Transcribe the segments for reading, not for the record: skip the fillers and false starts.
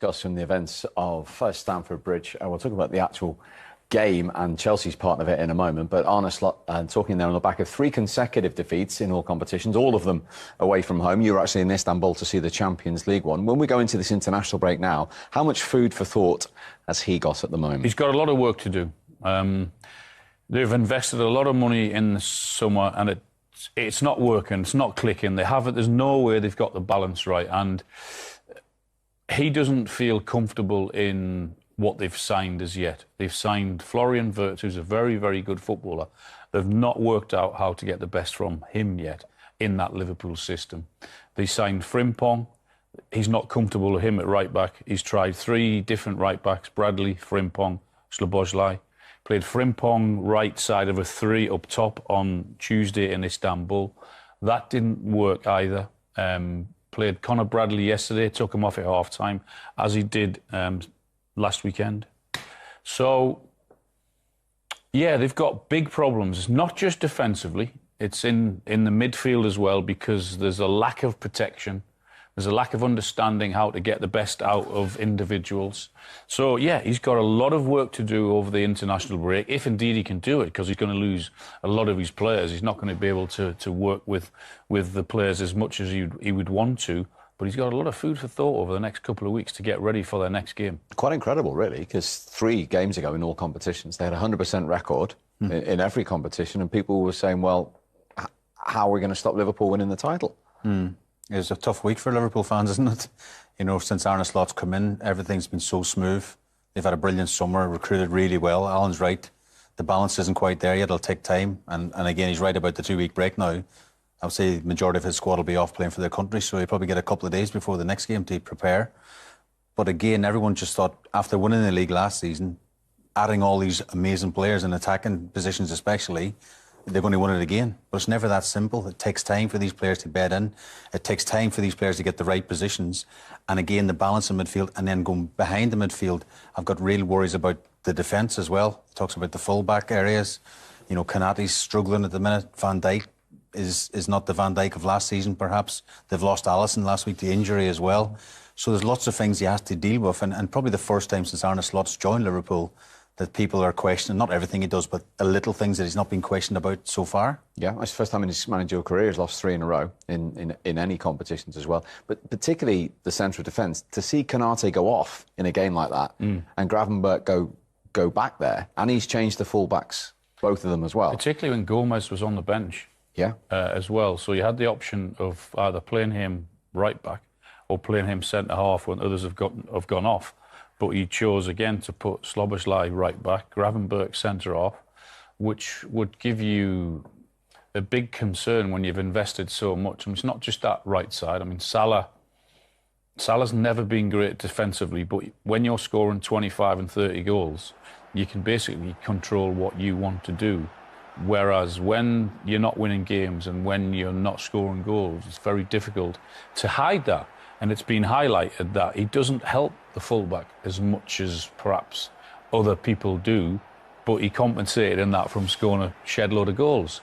Discuss from the events of Stamford Bridge. We'll talk about the actual game and Chelsea's part of it in a moment. But Arne talking there on the back of 3 consecutive defeats in all competitions, all of them away from home. You were actually in Istanbul to see the Champions League one. When we go into this international break now, how much food for thought has he got at the moment? He's got a lot of work to do. They've invested a lot of money in the summer and it's not working, it's not clicking. There's no way they've got the balance right. And he doesn't feel comfortable in what they've signed as yet. They've signed Florian Wirtz, who's a very, very good footballer. They've not worked out how to get the best from him yet in that Liverpool system. They signed Frimpong. He's not comfortable with him at right back. He's tried 3 different right backs, Bradley, Frimpong, Szoboszlai. Played Frimpong right side of a 3 up top on Tuesday in Istanbul. That didn't work either. Played Conor Bradley yesterday, took him off at half-time, as he did last weekend. So, yeah, they've got big problems. It's not just defensively, it's in the midfield as well, because there's a lack of protection. There's a lack of understanding how to get the best out of individuals. So, yeah, he's got a lot of work to do over the international break, if indeed he can do it, because he's going to lose a lot of his players. He's not going to be able to work with the players as much as he would want to. But he's got a lot of food for thought over the next couple of weeks to get ready for their next game. Quite incredible, really, because 3 games ago in all competitions, they had a 100% record in every competition, and people were saying, well, how are we going to stop Liverpool winning the title? It's a tough week for Liverpool fans, isn't it? You know, since Arne Slot's come in, everything's been so smooth. They've had a brilliant summer, recruited really well. Alan's right. The balance isn't quite there yet. It'll take time. And again, he's right about the 2-week break now. I would say the majority of his squad will be off playing for their country, so he'll probably get a couple of days before the next game to prepare. But again, everyone just thought, after winning the league last season, adding all these amazing players in attacking positions especially, they're going to win it again. But it's never that simple. It takes time for these players to bed in. It takes time for these players to get the right positions. And again, the balance in midfield, and then going behind the midfield, I've got real worries about the defence as well. He talks about the full-back areas. You know, Konaté's struggling at the minute. Van Dijk is not the Van Dijk of last season, perhaps. They've lost Alisson last week to injury as well. So there's lots of things he has to deal with. And probably the first time since Arne Slot's joined Liverpool that people are questioning, not everything he does, but the little things that he's not been questioned about so far. Yeah, it's the first time in his managerial career he's lost 3 in a row in any competitions as well. But particularly the central defence, to see Konaté go off in a game like that and Gravenberch go back there, and he's changed the full-backs, both of them as well. Particularly when Gomez was on the bench as well. So you had the option of either playing him right back or playing him centre-half when others have gone off. But he chose again to put Szoboszlai right back, Gravenberch centre off, which would give you a big concern when you've invested so much. I mean, it's not just that right side. I mean, Salah's never been great defensively, but when you're scoring 25 and 30 goals, you can basically control what you want to do. Whereas when you're not winning games and when you're not scoring goals, it's very difficult to hide that. And it's been highlighted that he doesn't help the fullback as much as perhaps other people do, but he compensated in that from scoring a shed load of goals.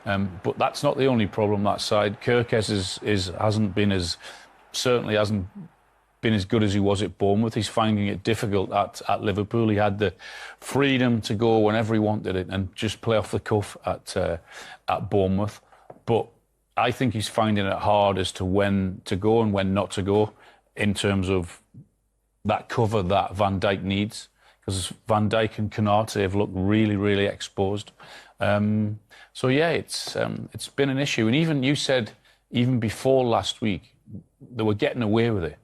But that's not the only problem that side. Kerkez hasn't been as good as he was at Bournemouth. He's finding it difficult at Liverpool. He had the freedom to go whenever he wanted it and just play off the cuff at Bournemouth. But I think he's finding it hard as to when to go and when not to go in terms of that cover that Van Dijk needs, because Van Dijk and Konaté have looked really, really exposed. So yeah, it's been an issue. And even you said, even before last week, they were getting away with it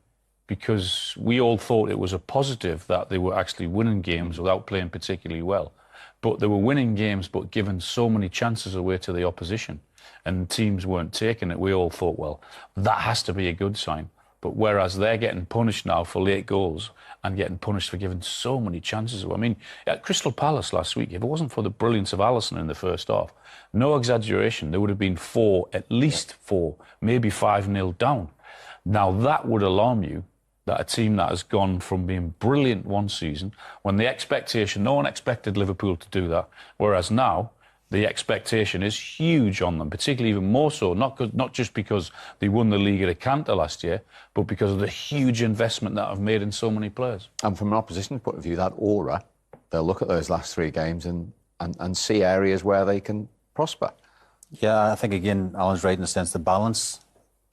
because we all thought it was a positive that they were actually winning games without playing particularly well. But they were winning games but giving so many chances away to the opposition, and teams weren't taking it. We all thought, well, that has to be a good sign. But whereas they're getting punished now for late goals and getting punished for giving so many chances away. I mean, at Crystal Palace last week, if it wasn't for the brilliance of Alisson in the first half, no exaggeration, there would have been at least 4, maybe 5-0 down. Now, that would alarm you, that a team that has gone from being brilliant one season, when the expectation, no one expected Liverpool to do that, whereas now the expectation is huge on them, particularly even more so, not just because they won the league at a canter last year, but because of the huge investment that I've made in so many players. And from an opposition point of view, that aura, they'll look at those last 3 games and see areas where they can prosper. Yeah, I think, again, Alan's right in the sense the balance.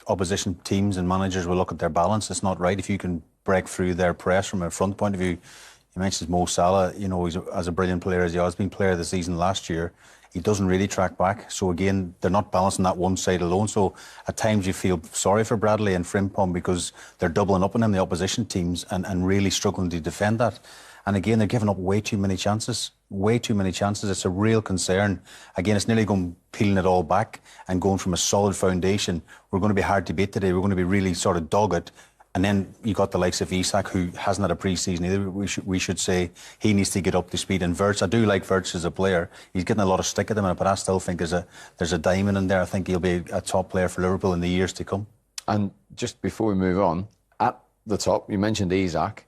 Opposition teams and managers will look at their balance. It's not right if you can break through their press from a front point of view. You mentioned Mo Salah, you know, he's as a brilliant player as he has been player of the season last year. He doesn't really track back. So again, they're not balancing that one side alone. So at times you feel sorry for Bradley and Frimpong because they're doubling up on him, the opposition teams, and really struggling to defend that. And again, they're giving up way too many chances. Way too many chances. It's a real concern. Again, it's nearly going peeling it all back and going from a solid foundation. We're going to be hard to beat today. We're going to be really sort of dogged. And then you got the likes of Isak, who hasn't had a pre-season either. We should say he needs to get up to speed. And Wirtz, I do like Wirtz as a player. He's getting a lot of stick at him, but I still think there's a diamond in there. I think he'll be a top player for Liverpool in the years to come. And just before we move on, at the top, you mentioned Isak.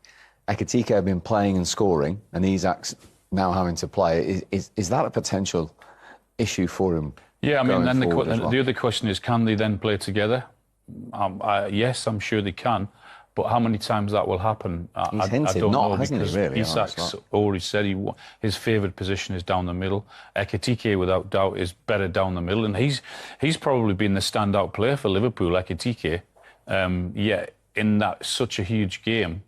Ekitike have been playing and scoring, and Isak's now having to play. Is that a potential issue for him? Yeah, I mean, then well? the other question is, can they then play together? Yes, I'm sure they can, but how many times that will happen, He's hinted I don't not, know, hasn't because he, really? Isak's already said his favoured position is down the middle. Ekitike, without doubt, is better down the middle, and he's probably been the standout player for Liverpool, Ekitike. Yet in that such a huge game,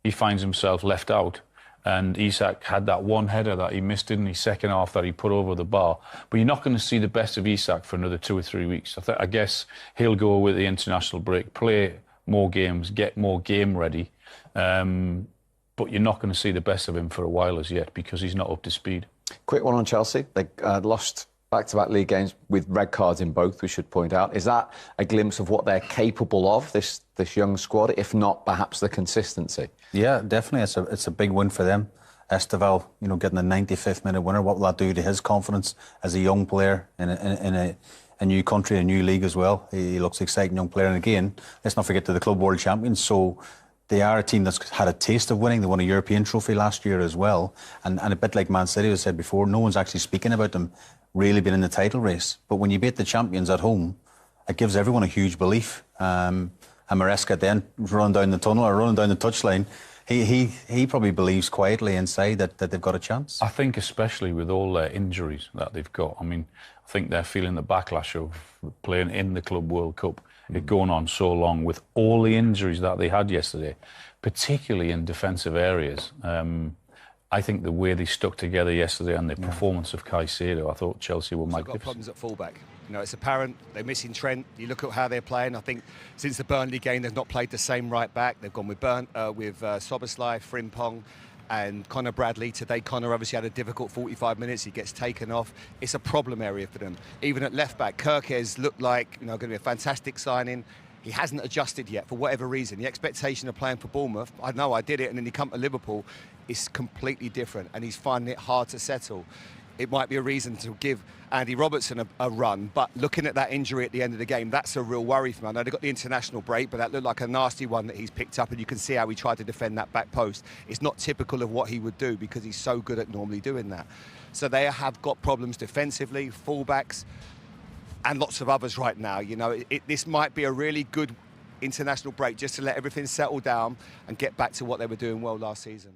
he finds himself left out. And Isak had that one header that he missed in the second half that he put over the bar. But you're not going to see the best of Isak for another 2 or 3 weeks. I guess he'll go with the international break, play more games, get more game ready. But you're not going to see the best of him for a while as yet because he's not up to speed. Quick one on Chelsea. They lost back-to-back league games with red cards in both, we should point out. Is that a glimpse of what they're capable of, this young squad, if not perhaps the consistency? Yeah, definitely. It's a big win for them. Esteval, you know, getting a 95th minute winner, what will that do to his confidence as a young player in a new country, a new league as well? He looks an exciting young player. And again, let's not forget they're the Club World Champions, so they are a team that's had a taste of winning. They won a European trophy last year as well. And a bit like Man City, as I said before, no one's actually speaking about them really being in the title race. But when you beat the champions at home, it gives everyone a huge belief. And Maresca then running down the tunnel or running down the touchline, he probably believes quietly inside that they've got a chance. I think especially with all their injuries that they've got. I mean, I think they're feeling the backlash of playing in the Club World Cup. It going on so long with all the injuries that they had yesterday, particularly in defensive areas. I think the way they stuck together yesterday and the performance of Caicedo, I thought Chelsea were magnificent. Got problems at fullback. You know, it's apparent they're missing Trent. You look at how they're playing. I think since the Burnley game, they've not played the same right back. They've gone with Szoboszlai, Frimpong, and Conor Bradley. Today, Conor obviously had a difficult 45 minutes. He gets taken off. It's a problem area for them. Even at left back, Kirkes looked like going to be a fantastic signing. He hasn't adjusted yet for whatever reason. The expectation of playing for Bournemouth, I know I did it, and then he come to Liverpool, is completely different, and he's finding it hard to settle. It might be a reason to give Andy Robertson a run, but looking at that injury at the end of the game, that's a real worry for me. I know they got the international break, but that looked like a nasty one that he's picked up, and you can see how he tried to defend that back post. It's not typical of what he would do because he's so good at normally doing that. So they have got problems defensively, fullbacks, and lots of others right now. You know, this might be a really good international break just to let everything settle down and get back to what they were doing well last season.